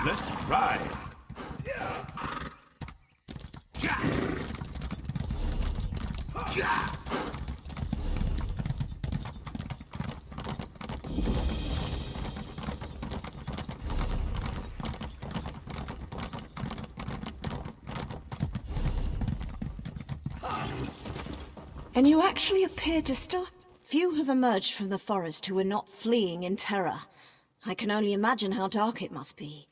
Let's ride! And you actually appear to still... Few have emerged from the forest who are not fleeing in terror. I can only imagine how dark it must be.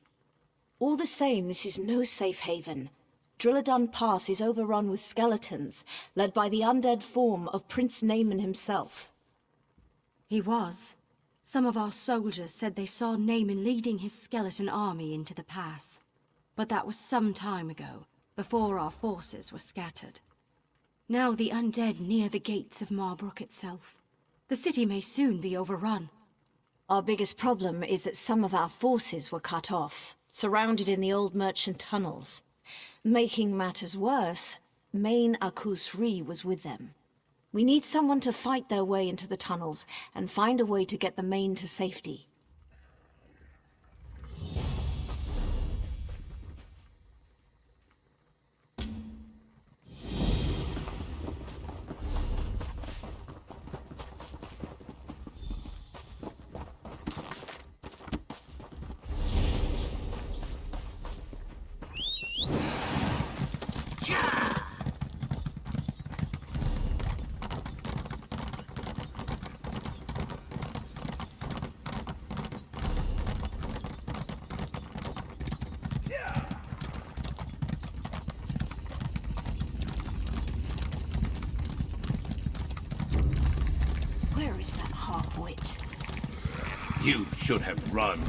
All the same, this is no safe haven. Drilladun Pass is overrun with skeletons, led by the undead form of Prince Naaman himself. He was. Some of our soldiers said they saw Naaman leading his skeleton army into the pass. But that was some time ago, before our forces were scattered. Now the undead near the gates of Marbrook itself. The city may soon be overrun. Our biggest problem is that some of our forces were cut off, surrounded in the old merchant tunnels. Making matters worse, Main Akus-Ri was with them. We need someone to fight their way into the tunnels and find a way to get the Main to safety. Where is that half-wit? You should have run.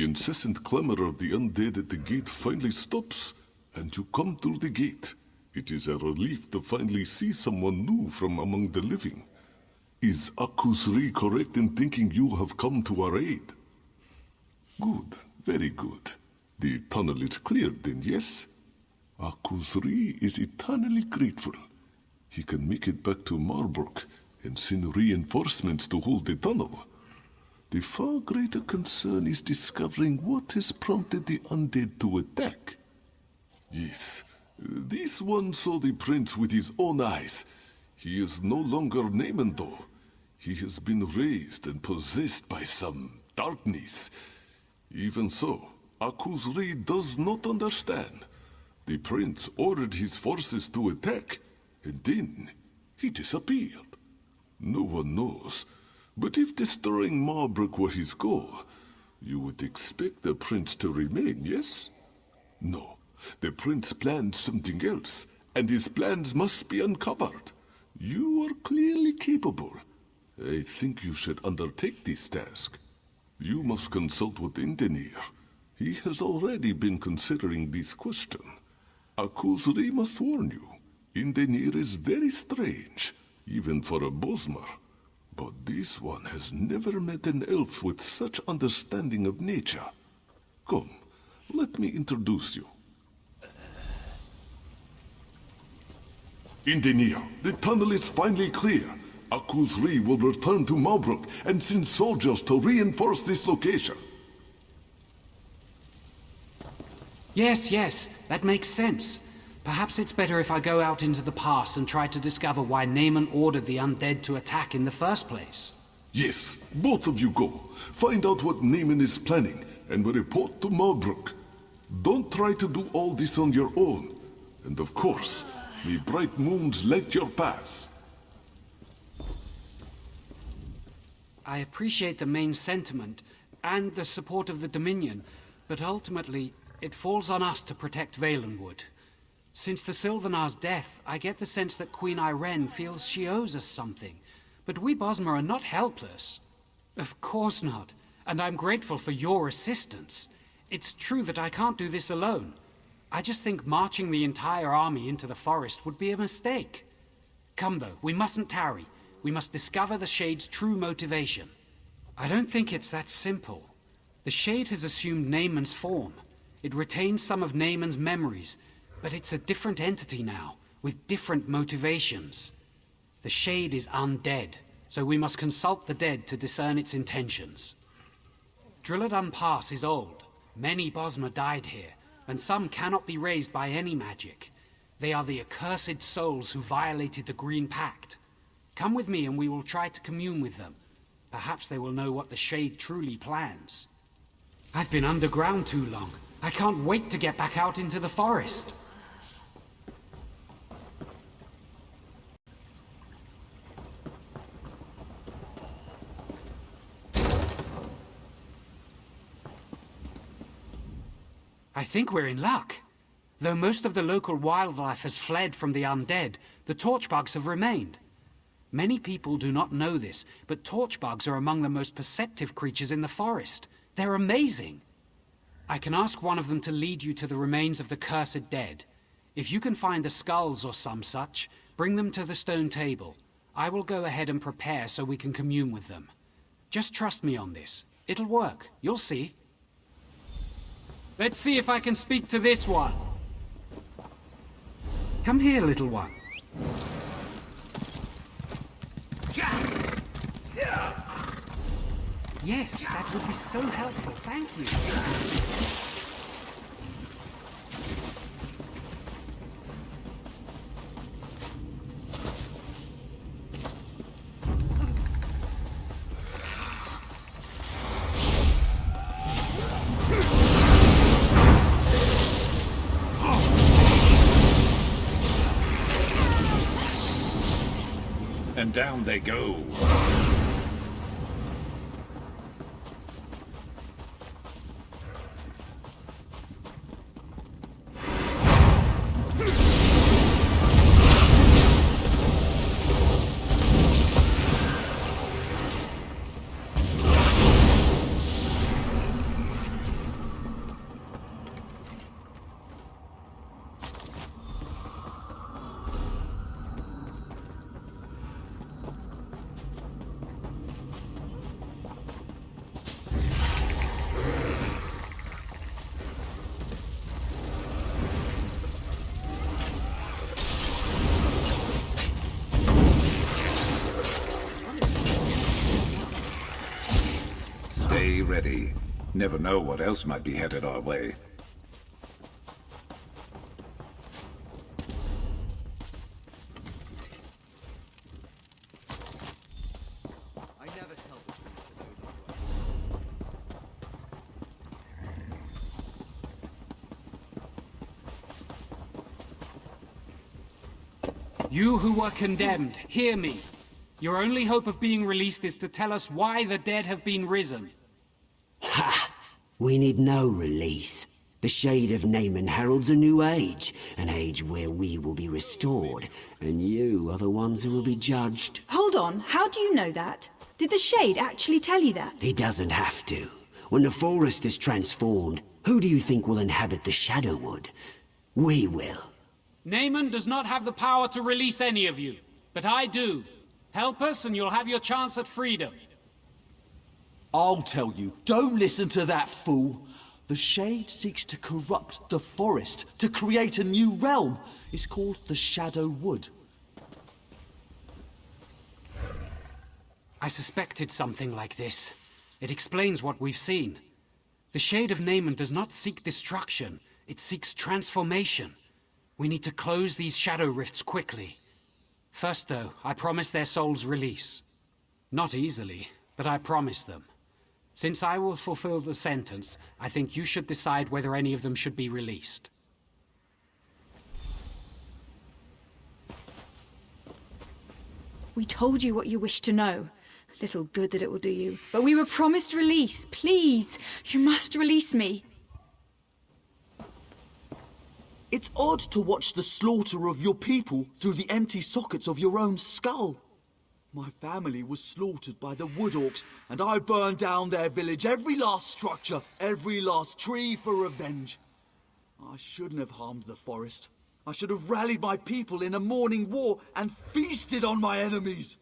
The incessant clamor of the undead at the gate finally stops, and you come through the gate. It is a relief to finally see someone new from among the living. Is Akusri correct in thinking you have come to our aid? Good, very good. The tunnel is cleared then, yes? Akusri is eternally grateful. He can make it back to Marbrook and send reinforcements to hold the tunnel. The far greater concern is discovering what has prompted the undead to attack. Yes, this one saw the prince with his own eyes. He is no longer Naaman though. He has been raised and possessed by some darkness. Even so, Akusri does not understand. The prince ordered his forces to attack, and then he disappeared. No one knows, but if destroying Marbrook were his goal, you would expect the prince to remain, yes? No, the prince planned something else, and his plans must be uncovered. You are clearly capable. I think you should undertake this task. You must consult with Indenir. He has already been considering this question. Akusri must warn you. Indenir is very strange, even for a Bosmer. But this one has never met an elf with such understanding of nature. Come, let me introduce you. Indenir, the tunnel is finally clear. Akusri will return to Marbrook and send soldiers to reinforce this location. Yes, that makes sense. Perhaps it's better if I go out into the pass and try to discover why Naaman ordered the undead to attack in the first place. Yes, both of you go. Find out what Naaman is planning and report to Marbrook. Don't try to do all this on your own. And of course, may bright moons light your path. I appreciate the main sentiment and the support of the Dominion, but ultimately, it falls on us to protect Valenwood. Since the Sylvanar's death, I get the sense that Queen Irene feels she owes us something. But we Bosmer are not helpless. Of course not, and I'm grateful for your assistance. It's true that I can't do this alone. I just think marching the entire army into the forest would be a mistake. Come though, we mustn't tarry. We must discover the Shade's true motivation. I don't think it's that simple. The Shade has assumed Naaman's form. It retains some of Naaman's memories, but it's a different entity now, with different motivations. The Shade is undead, so we must consult the dead to discern its intentions. Drilladun Pass is old. Many Bosmer died here, and some cannot be raised by any magic. They are the accursed souls who violated the Green Pact. Come with me and we will try to commune with them. Perhaps they will know what the Shade truly plans. I've been underground too long. I can't wait to get back out into the forest. I think we're in luck. Though most of the local wildlife has fled from the undead, the torchbugs have remained. Many people do not know this, but torchbugs are among the most perceptive creatures in the forest. They're amazing. I can ask one of them to lead you to the remains of the cursed dead. If you can find the skulls or some such, bring them to the stone table. I will go ahead and prepare so we can commune with them. Just trust me on this. It'll work. You'll see. Let's see if I can speak to this one. Come here, little one. Yes, that would be so helpful. Thank you. And down they go. Stay ready. Never know what else might be headed our way. I never tell the truth to those I work with. You who were condemned, hear me. Your only hope of being released is to tell us why the dead have been risen. Ha! We need no release. The shade of Naaman heralds a new age, an age where we will be restored, and you are the ones who will be judged. Hold on, how do you know that? Did the Shade actually tell you that? He doesn't have to. When the forest is transformed, who do you think will inhabit the Shadowwood? We will. Naaman does not have the power to release any of you, but I do. Help us and you'll have your chance at freedom. I'll tell you, don't listen to that fool. The Shade seeks to corrupt the forest, to create a new realm. It's called the Shadowwood. I suspected something like this. It explains what we've seen. The Shade of Naaman does not seek destruction, it seeks transformation. We need to close these shadow rifts quickly. First though, I promise their souls release. Not easily, but I promise them. Since I will fulfill the sentence, I think you should decide whether any of them should be released. We told you what you wished to know. Little good that it will do you. But we were promised release. Please, you must release me. It's odd to watch the slaughter of your people through the empty sockets of your own skull. My family was slaughtered by the Wood Orcs, and I burned down their village, every last structure, every last tree for revenge. I shouldn't have harmed the forest. I should have rallied my people in a morning war and feasted on my enemies.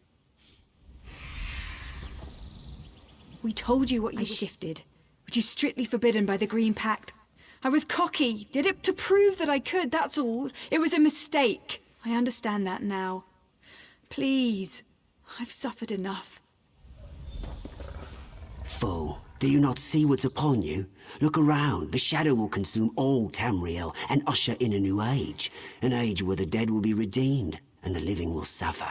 We told you what you shifted, which is strictly forbidden by the Green Pact. I was cocky, did it to prove that I could, that's all. It was a mistake. I understand that now. Please, I've suffered enough. Fool, do you not see what's upon you? Look around, the shadow will consume all Tamriel and usher in a new age. An age where the dead will be redeemed, and the living will suffer.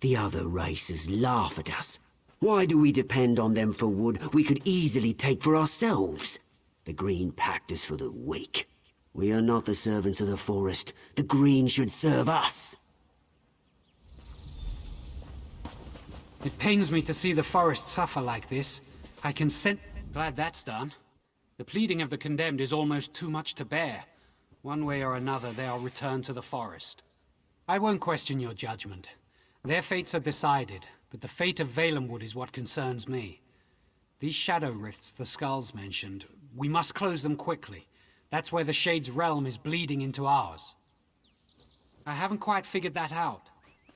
The other races laugh at us. Why do we depend on them for wood we could easily take for ourselves? The Green Pact is for the weak. We are not the servants of the forest. The Green should serve us. It pains me to see the forest suffer like this. I can sense... Glad that's done. The pleading of the condemned is almost too much to bear. One way or another, they are returned to the forest. I won't question your judgment. Their fates are decided, but the fate of Valenwood is what concerns me. These shadow rifts the skulls mentioned, we must close them quickly. That's where the Shade's realm is bleeding into ours. I haven't quite figured that out.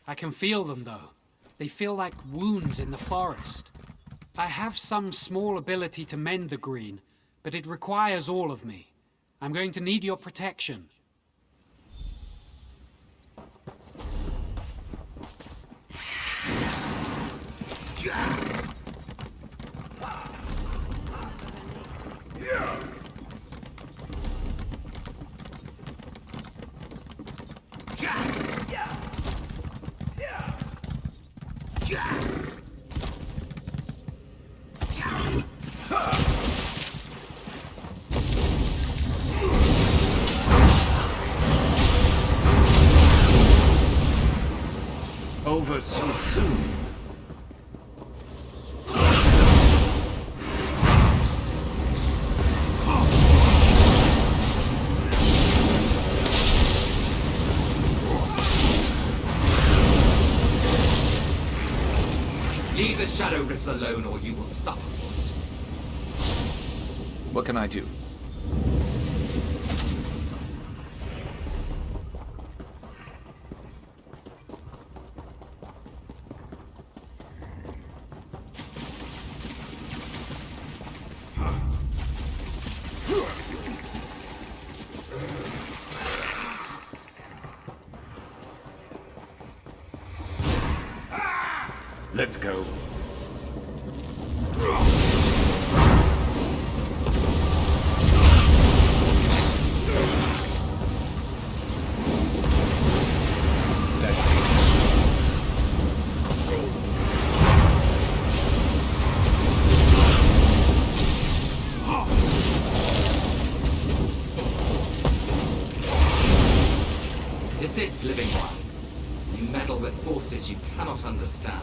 I can feel them, though. They feel like wounds in the forest. I have some small ability to mend the green, but it requires all of me. I'm going to need your protection. Over so soon. Leave the shadow rifts alone or you will suffer for it. What can I do? Let's go. forces you cannot understand.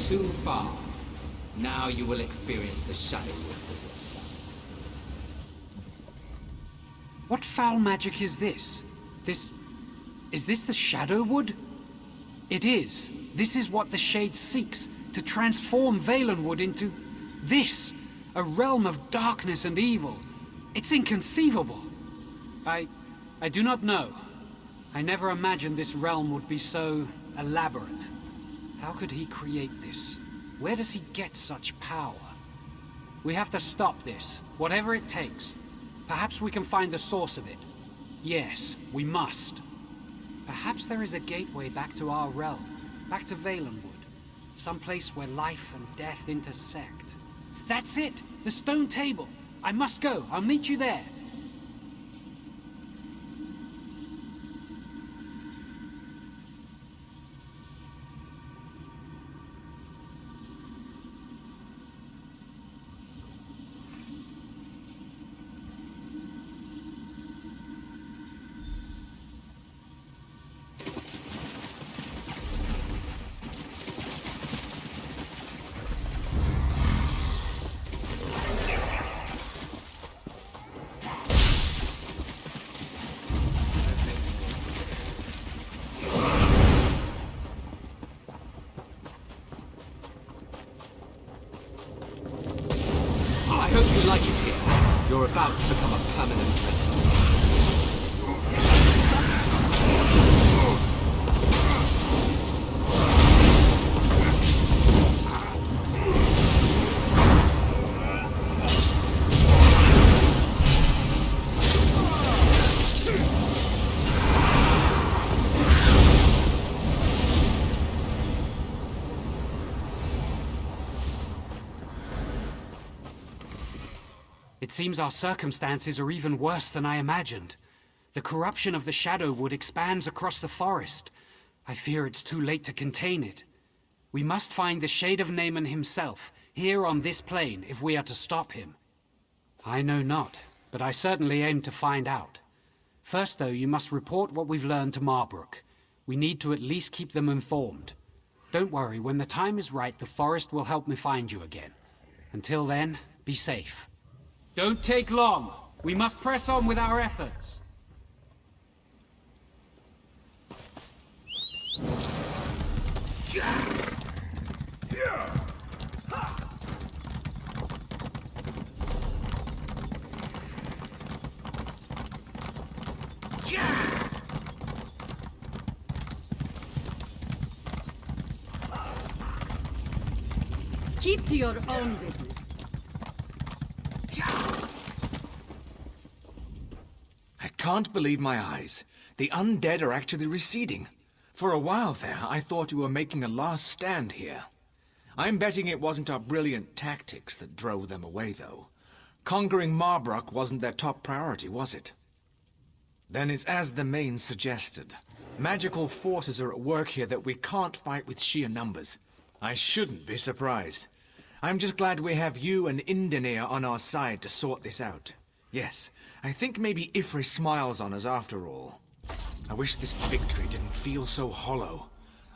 Too far. Now you will experience the shadow for yourself. What foul magic is this? Is this the Shadow Wood? It is. This is what the Shade seeks, to transform Valenwood into this, a realm of darkness and evil. It's inconceivable. I do not know. I never imagined this realm would be so elaborate. How could he create this? Where does he get such power? We have to stop this, whatever it takes. Perhaps we can find the source of it. Yes, we must. Perhaps there is a gateway back to our realm, back to Valenwood. Some place where life and death intersect. That's it! The stone table! I must go. I'll meet you there. I hope you like it here. You're about to become a permanent resident. It seems our circumstances are even worse than I imagined. The corruption of the Shadowwood expands across the forest. I fear it's too late to contain it. We must find the Shade of Naaman himself, here on this plane, if we are to stop him. I know not, but I certainly aim to find out. First, though, you must report what we've learned to Marbrook. We need to at least keep them informed. Don't worry, when the time is right, the forest will help me find you again. Until then, be safe. Don't take long. We must press on with our efforts. Keep to your own business. I can't believe my eyes. The undead are actually receding. For a while there, I thought you were making a last stand here. I'm betting it wasn't our brilliant tactics that drove them away, though. Conquering Marbrook wasn't their top priority, was it? Then it's as the main suggested. Magical forces are at work here that we can't fight with sheer numbers. I shouldn't be surprised. I'm just glad we have you and Indenir on our side to sort this out. Yes, I think maybe Ifrit smiles on us after all. I wish this victory didn't feel so hollow.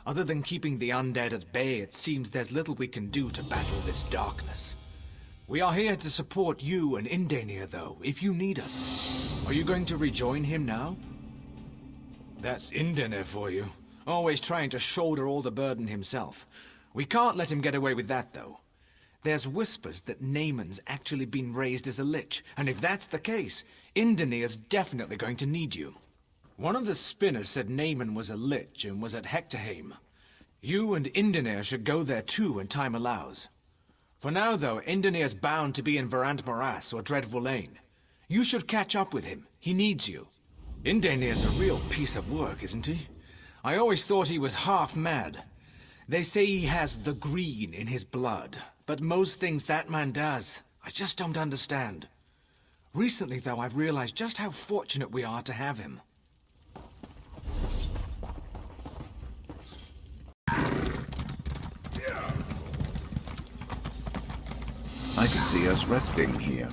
Other than keeping the undead at bay, it seems there's little we can do to battle this darkness. We are here to support you and Indenir, though, if you need us. Are you going to rejoin him now? That's Indenir for you. Always trying to shoulder all the burden himself. We can't let him get away with that, though. There's whispers that Naaman's actually been raised as a lich, and if that's the case, Indenir's definitely going to need you. One of the spinners said Naaman was a lich and was at Hectorheim. You and Indenir should go there too when time allows. For now, though, Indenir's bound to be in Verant Morass or Dreadful Lane. You should catch up with him. He needs you. Indenir's a real piece of work, isn't he? I always thought he was half mad. They say he has the green in his blood, but most things that man does, I just don't understand. Recently, though, I've realized just how fortunate we are to have him. I could see us resting here.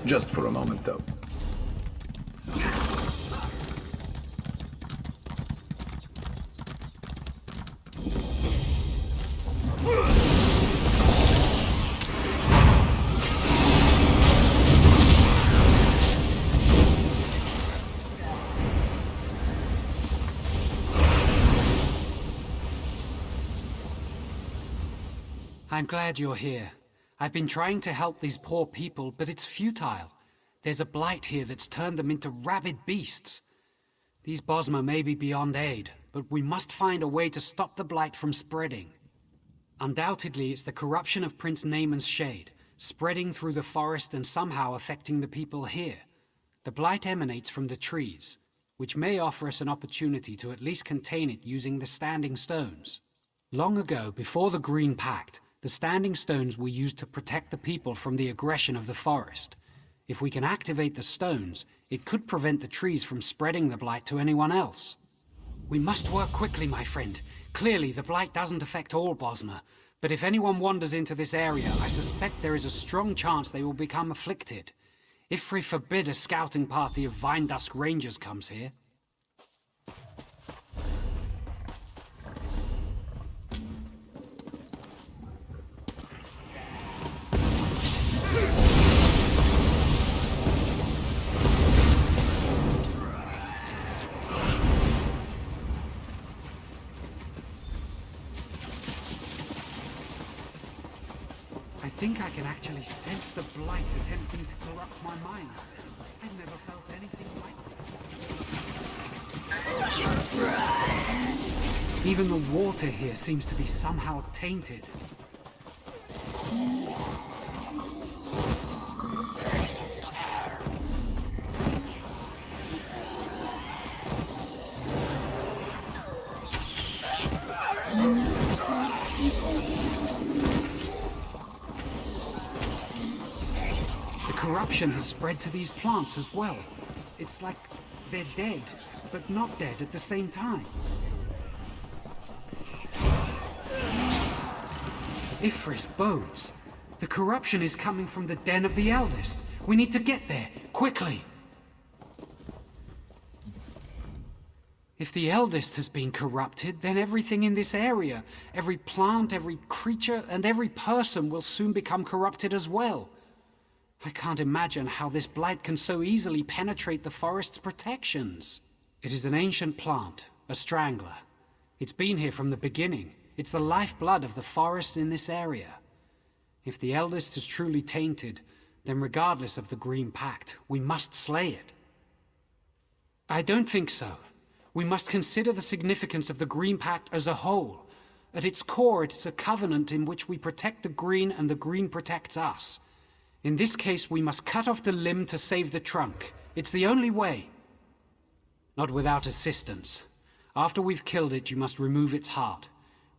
Just for a moment, though. I'm glad you're here. I've been trying to help these poor people, but it's futile. There's a blight here that's turned them into rabid beasts. These Bosmer may be beyond aid, but we must find a way to stop the blight from spreading. Undoubtedly, it's the corruption of Prince Naaman's shade, spreading through the forest and somehow affecting the people here. The blight emanates from the trees, which may offer us an opportunity to at least contain it using the Standing Stones. Long ago, before the Green Pact, the Standing Stones were used to protect the people from the aggression of the forest. If we can activate the stones, it could prevent the trees from spreading the blight to anyone else. We must work quickly, my friend. Clearly, the blight doesn't affect all Bosmer, but if anyone wanders into this area, I suspect there is a strong chance they will become afflicted. Ifri forbid a scouting party of Vine Dusk Rangers comes here. I think I can actually sense the blight attempting to corrupt my mind. I've never felt anything like this. Even the water here seems to be somehow tainted. Corruption has spread to these plants as well. It's like they're dead, but not dead at the same time. Ifris bones. The corruption is coming from the Den of the Eldest. We need to get there, quickly. If the Eldest has been corrupted, then everything in this area, every plant, every creature, and every person will soon become corrupted as well. I can't imagine how this blight can so easily penetrate the forest's protections. It is an ancient plant, a strangler. It's been here from the beginning. It's the lifeblood of the forest in this area. If the Eldest is truly tainted, then regardless of the Green Pact, we must slay it. I don't think so. We must consider the significance of the Green Pact as a whole. At its core, it is a covenant in which we protect the Green and the Green protects us. In this case, we must cut off the limb to save the trunk. It's the only way. Not without assistance. After we've killed it, you must remove its heart.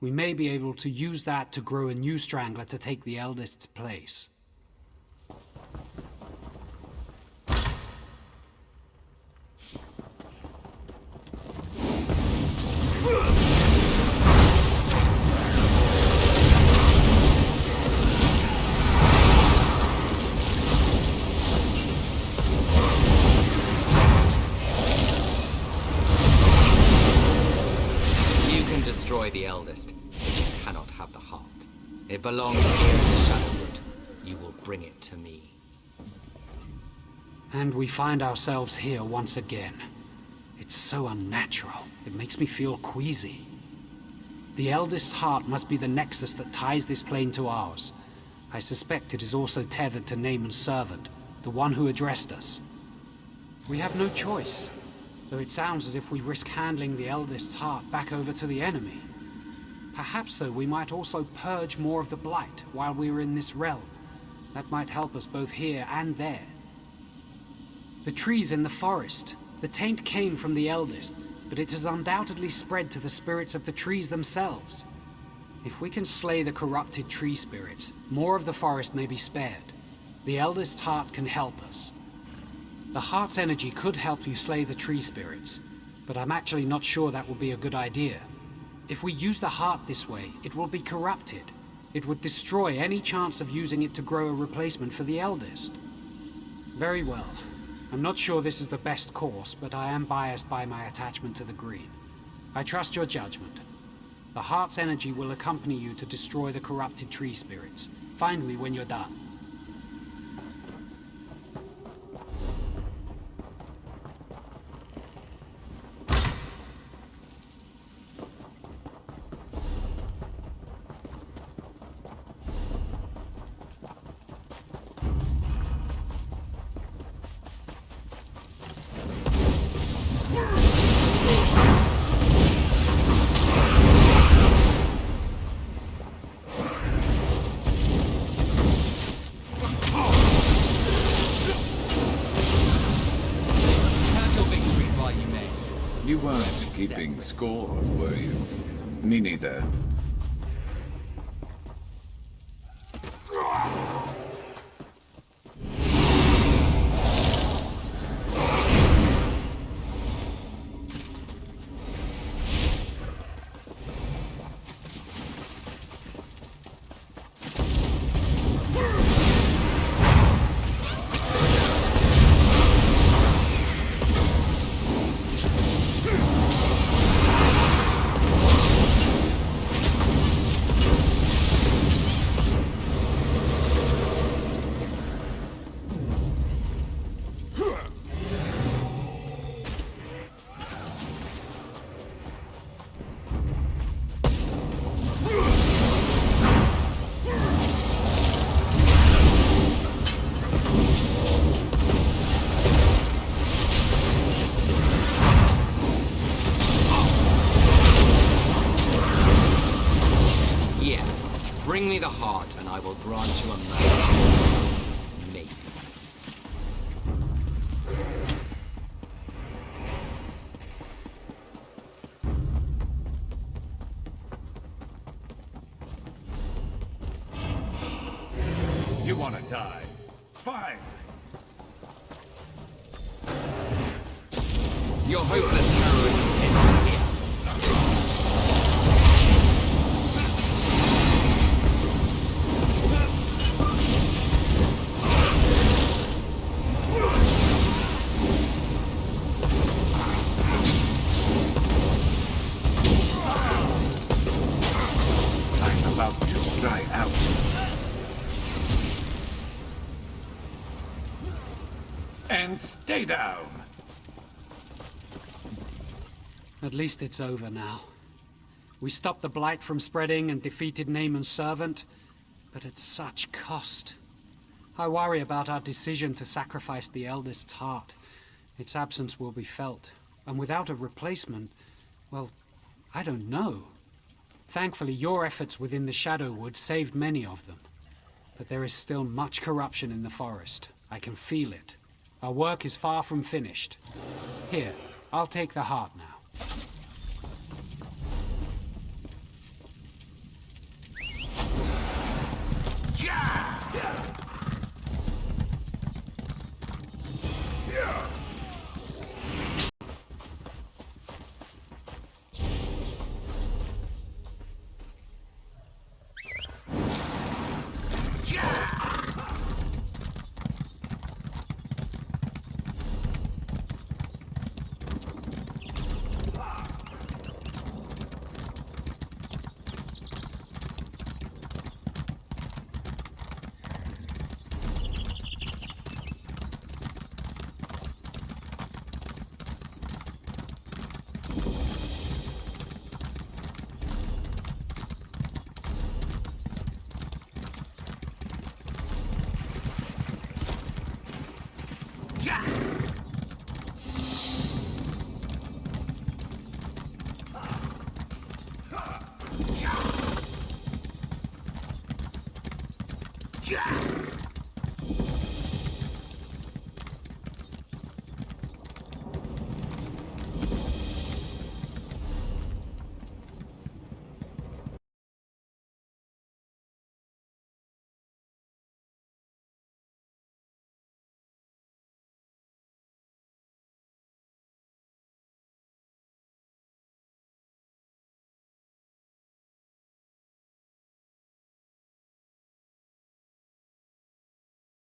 We may be able to use that to grow a new strangler to take the Eldest's place. Destroy the Eldest, but you cannot have the heart. It belongs here in the Shadowwood. You will bring it to me. And we find ourselves here once again. It's so unnatural. It makes me feel queasy. The Eldest's heart must be the nexus that ties this plane to ours. I suspect it is also tethered to Naaman's servant, the one who addressed us. We have no choice, though it sounds as if we risk handing the Eldest's heart back over to the enemy. Perhaps, though, we might also purge more of the Blight while we are in this realm. That might help us both here and there. The trees in the forest. The taint came from the Eldest, but it has undoubtedly spread to the spirits of the trees themselves. If we can slay the corrupted tree spirits, more of the forest may be spared. The Eldest's heart can help us. The heart's energy could help you slay the tree spirits, but I'm actually not sure that would be a good idea. If we use the heart this way, it will be corrupted. It would destroy any chance of using it to grow a replacement for the Eldest. Very well. I'm not sure this is the best course, but I am biased by my attachment to the green. I trust your judgment. The heart's energy will accompany you to destroy the corrupted tree spirits. Find me when you're done. You weren't keeping score, were you? Me neither. Bring me the heart, and I will grant you a man. Maybe. You want to die? Fine. Your hopeless heroism ends here. I'm about to die out. And stay down. At least it's over now. We stopped the Blight from spreading and defeated Naaman's servant, but at such cost. I worry about our decision to sacrifice the Eldest's heart. Its absence will be felt, and without a replacement, well, I don't know. Thankfully, your efforts within the Shadowwood saved many of them. But there is still much corruption in the forest. I can feel it. Our work is far from finished. Here, I'll take the heart now. Ha!